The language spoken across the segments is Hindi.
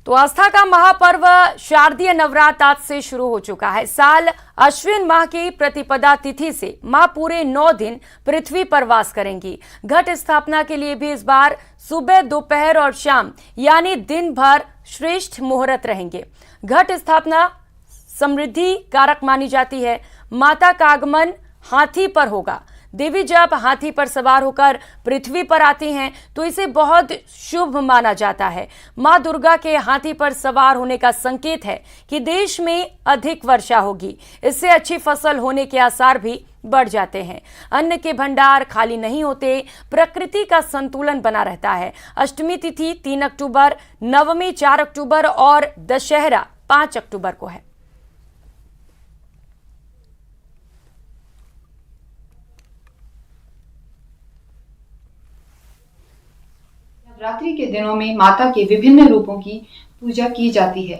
तो आस्था का महापर्व शारदीय नवरात्र आज से शुरू हो चुका है। साल अश्विन माह की प्रतिपदा तिथि से मां पूरे 9 दिन पृथ्वी पर वास करेंगी। घट स्थापना के लिए भी इस बार सुबह, दोपहर और शाम यानी दिन भर श्रेष्ठ मुहूर्त रहेंगे। घट स्थापना समृद्धि कारक मानी जाती है। माता का आगमन हाथी पर होगा। देवी जब हाथी पर सवार होकर पृथ्वी पर आती हैं तो इसे बहुत शुभ माना जाता है। मां दुर्गा के हाथी पर सवार होने का संकेत है कि देश में अधिक वर्षा होगी। इससे अच्छी फसल होने के आसार भी बढ़ जाते हैं। अन्न के भंडार खाली नहीं होते, प्रकृति का संतुलन बना रहता है। अष्टमी तिथि 3 अक्टूबर, नवमी 4 अक्टूबर और दशहरा 5 अक्टूबर को है। नवरात्रि के दिनों में माता के विभिन्न रूपों की पूजा की जाती है।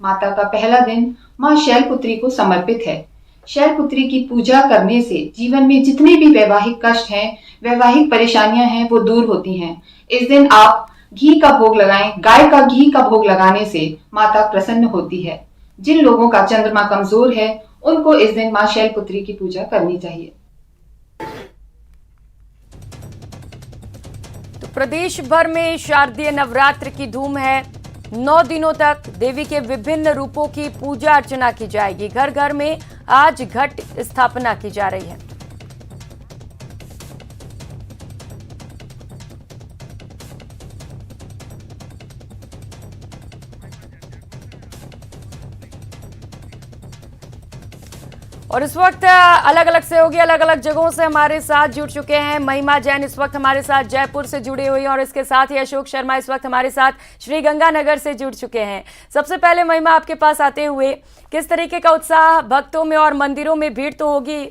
माता का पहला दिन मां शैलपुत्री को समर्पित है। शैलपुत्री की पूजा करने से जीवन में जितने भी वैवाहिक कष्ट हैं, वैवाहिक परेशानियां हैं, वो दूर होती हैं। इस दिन आप घी का भोग लगाएं। गाय का घी का भोग लगाने से माता प्रसन्न होती है। जिन लोगों का चंद्रमा कमजोर है, उनको इस दिन मां शैलपुत्री की पूजा करनी चाहिए। प्रदेश भर में शारदीय नवरात्र की धूम है। 9 दिनों तक देवी के विभिन्न रूपों की पूजा अर्चना की जाएगी। घर घर में आज घट स्थापना की जा रही है। और इस वक्त अलग अलग सहयोगी अलग अलग जगहों से हमारे साथ जुड़ चुके हैं। महिमा जैन इस वक्त हमारे साथ जयपुर से जुड़ी हुई हैं और इसके साथ ही अशोक शर्मा इस वक्त हमारे साथ श्रीगंगानगर से जुड़ चुके हैं। सबसे पहले महिमा, आपके पास आते हुए किस तरीके का उत्साह भक्तों में और मंदिरों में भीड़ तो होगी?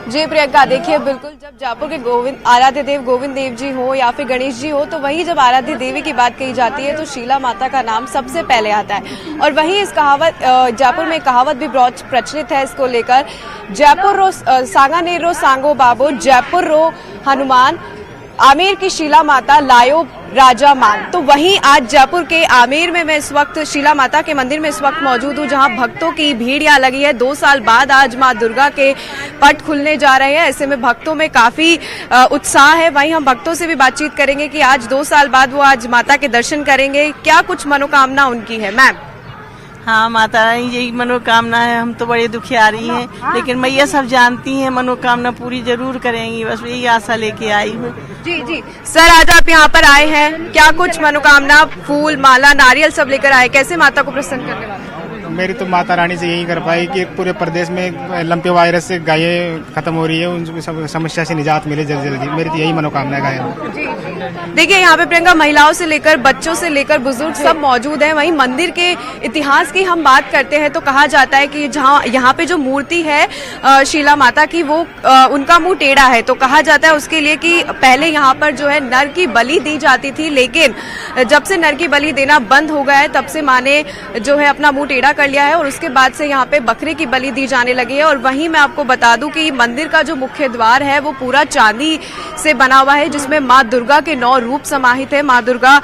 जी प्रियंका, देखिए बिल्कुल जब जयपुर के आराध्य देव गोविंद देव जी हो या फिर गणेश जी हो, तो वहीं जब आराध्य देवी की बात कही जाती है तो शीला माता का नाम सबसे पहले आता है। और वहीं इस कहावत जयपुर में कहावत भी बहुत प्रचलित है इसको लेकर, जयपुर रो सांगानेर रो सांगो बाबो, जयपुर रो हनुमान, आमेर की शीला माता लायो राजा मान। तो वहीं आज जयपुर के आमेर में मैं इस वक्त शीला माता के मंदिर में इस वक्त मौजूद हूँ, जहां भक्तों की भीड़ यहाँ लगी है। 2 साल बाद आज मां दुर्गा के पट खुलने जा रहे हैं। ऐसे में भक्तों में काफी उत्साह है। वहीं हम भक्तों से भी बातचीत करेंगे कि आज 2 साल बाद वो आज माता के दर्शन करेंगे। क्या कुछ मनोकामना उनकी है? मैम। हाँ, माता रानी यही मनोकामना है। हम तो बड़े दुखियारी हैं, लेकिन मैया सब जानती हैं, मनोकामना पूरी जरूर करेंगी। बस यही आशा लेके आई हूँ। जी जी सर, आज आप यहाँ पर आए हैं, क्या कुछ मनोकामना, फूल, माला, नारियल सब लेकर आए? कैसे माता को प्रसन्न करने वाले? मेरी तो माता रानी से यही कर पाई कि पूरे प्रदेश में लंपे वायरस से गायें खत्म हो रही है, उन समस्या से निजात मिले जल्दी जल्दी। मेरी तो यही मनोकामना है गायें। देखिए यहाँ पे प्रियंका, महिलाओं से लेकर बच्चों से लेकर बुजुर्ग सब मौजूद हैं। वहीं मंदिर के इतिहास की हम बात करते हैं तो कहा जाता है कि जहाँ यहाँ पे जो मूर्ति है शीला माता की, वो उनका मुंह टेढ़ा है। तो कहा जाता है उसके लिए कि पहले यहाँ पर जो है नर की बलि दी जाती थी, लेकिन जब से नर की बलि देना बंद हो गया है तब से माँ ने जो है अपना मुंह टेढ़ा कर लिया है और उसके बाद से यहाँ पे बकरे की बलि दी जाने लगी है। और वहीं मैं आपको बता दूं कि मंदिर का जो मुख्य द्वार है वो पूरा चांदी से बना हुआ है, जिसमें माँ दुर्गा के 9 रूप समाहित है। माँ दुर्गा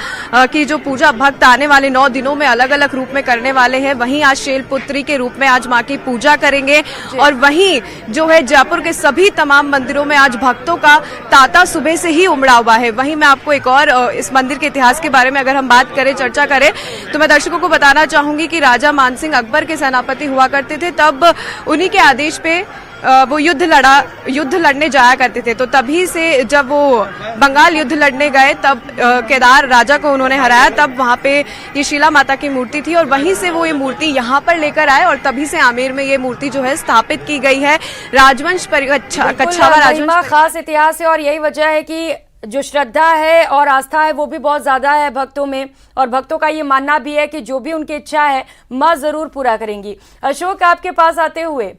की जो पूजा भक्त आने वाले 9 दिनों में अलग अलग रूप में करने वाले हैं। वहीं आज शैलपुत्री के रूप में आज माँ की पूजा करेंगे। और वहीं जो है जयपुर के सभी तमाम मंदिरों में आज भक्तों का तांता सुबह से ही उमड़ा हुआ है। वहीं मैं आपको एक और इस मंदिर के इतिहास के बारे में अगर हम बात करें, चर्चा करें, तो मैं दर्शकों को बताना चाहूंगी कि राजा मानसिंह अकबर के सेनापति हुआ करते थे। तब उन्हीं के आदेश पे वो युद्ध लड़ने जाया करते थे। तो तभी से जब वो बंगाल युद्ध लड़ने गए तब केदार राजा को उन्होंने हराया, तब वहां पे ये शीला माता की मूर्ति थी और वहीं से वो ये मूर्ति यहाँ पर लेकर आए और तभी से आमेर में ये मूर्ति जो है स्थापित की गई है। राजवंश कच्छावा राजवंश खास इतिहास है और यही वजह है कि जो श्रद्धा है और आस्था है वो भी बहुत ज्यादा है भक्तों में, और भक्तों का ये मानना भी है कि जो भी उनकी इच्छा है मां जरूर पूरा करेंगी। अशोक, आपके पास आते हुए,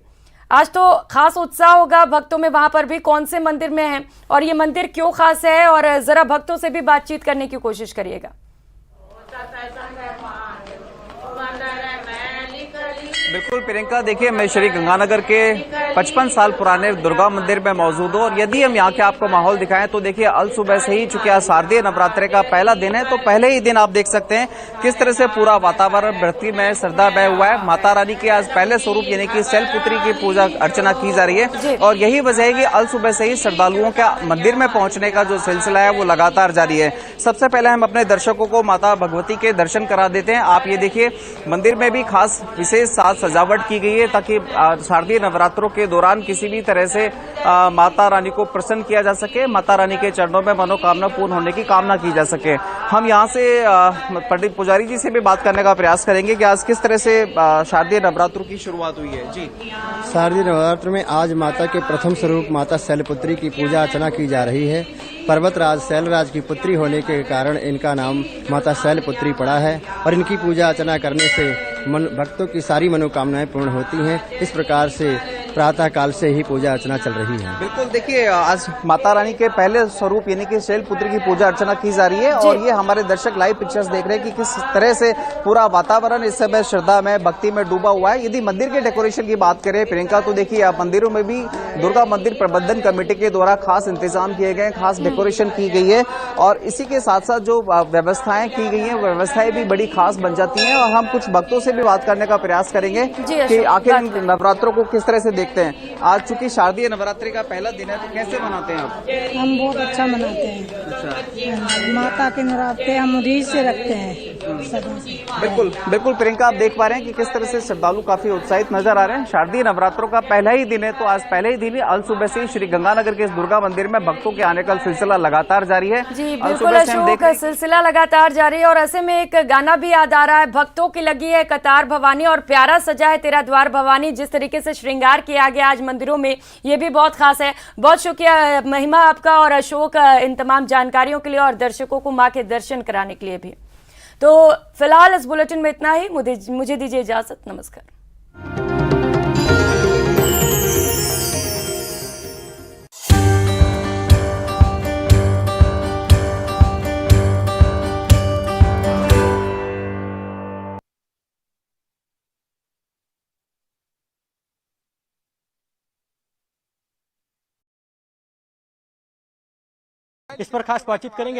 आज तो खास उत्साह होगा भक्तों में, वहां पर भी कौन से मंदिर में है और ये मंदिर क्यों खास है, और जरा भक्तों से भी बातचीत करने की कोशिश करिएगा। बिल्कुल प्रियंका, देखिए मैं श्री गंगानगर के 55 साल पुराने दुर्गा मंदिर में मौजूद हूँ और यदि हम यहाँ के आपको माहौल दिखाएं तो देखिए अल सुबह से ही, चूंकि आज शारदीय नवरात्रे का पहला दिन है, तो पहले ही दिन आप देख सकते हैं किस तरह से पूरा वातावरण भक्तिमय श्रद्धामय हुआ है। माता रानी के आज पहले स्वरूप यानी कि शैलपुत्री की पूजा अर्चना की जा रही है और यही वजह है कि अल सुबह से ही श्रद्धालुओं का मंदिर में पहुंचने का जो सिलसिला है वो लगातार जारी है। सबसे पहले हम अपने दर्शकों को माता भगवती के दर्शन करा देते हैं। आप ये देखिए मंदिर में भी खास विशेष साज सजावट की गई है ताकि शारदीय नवरात्रों के दौरान किसी भी तरह से माता रानी को प्रसन्न किया जा सके, माता रानी के चरणों में मनोकामना पूर्ण होने की कामना की जा सके। हम यहाँ से पंडित पुजारी जी से भी बात करने का प्रयास करेंगे कि आज किस तरह से शारदीय नवरात्रों की शुरुआत हुई है। जी, शारदीय नवरात्र में आज माता के प्रथम स्वरूप माता शैलपुत्री की पूजा अर्चना की जा रही है। पर्वतराज शैलराज की पुत्री होने के कारण इनका नाम माता शैलपुत्री पड़ा है और इनकी पूजा अर्चना करने से भक्तों की सारी मनोकामनाएं पूर्ण होती हैं। इस प्रकार से प्रातः काल से ही पूजा अर्चना चल रही है। बिल्कुल, देखिए आज माता रानी के पहले स्वरूप यानी कि शैलपुत्री की पूजा अर्चना की जा रही है और ये हमारे दर्शक लाइव पिक्चर्स देख रहे हैं कि किस तरह से पूरा वातावरण इस समय श्रद्धा में, भक्ति में डूबा हुआ है। यदि मंदिर के डेकोरेशन की बात करें प्रियंका, तो देखिए आप मंदिरों में भी दुर्गा मंदिर प्रबंधन कमेटी के द्वारा खास इंतजाम किए गए, खास डेकोरेशन की गई है और इसी के साथ साथ जो व्यवस्थाएं की गई हैं, व्यवस्थाएं भी बड़ी खास बन जाती हैं और हम कुछ भक्तों से भी बात करने का प्रयास करेंगे कि आखिर नवरात्रों को किस तरह से देखते हैं। आज चूंकि शारदीय नवरात्रि का पहला दिन है, तो कैसे मनाते हैं आप? हम बहुत अच्छा मनाते हैं। अच्छा, माता के नवरात्रे हम रीझ से रखते हैं सदा से। बिल्कुल बिल्कुल प्रियंका, आप देख पा रहे हैं कि किस तरह से श्रद्धालु काफी उत्साहित नजर आ रहे हैं। शारदीय नवरात्रों का पहला ही दिन है, तो आज पहले ही दिन ही अल सुबह से श्री गंगानगर के इस दुर्गा मंदिर में भक्तों के आने का सिलसिला लगातार जारी है। जी बिल्कुल अशोक, सिलसिला लगातार जारी है और ऐसे में एक गाना भी याद आ रहा है, भक्तों की लगी है कतार भवानी और प्यारा सजा है तेरा द्वार भवानी। जिस तरीके से श्रृंगार किया गया आज मंदिरों में, ये भी बहुत खास है। बहुत शुक्रिया महिमा आपका और अशोक इन तमाम जानकारियों के लिए और दर्शकों को मां के दर्शन कराने के लिए भी। तो फिलहाल इस बुलेटिन में इतना ही। मुझे दीजिए इजाजत, नमस्कार। इस पर खास बातचीत करेंगे।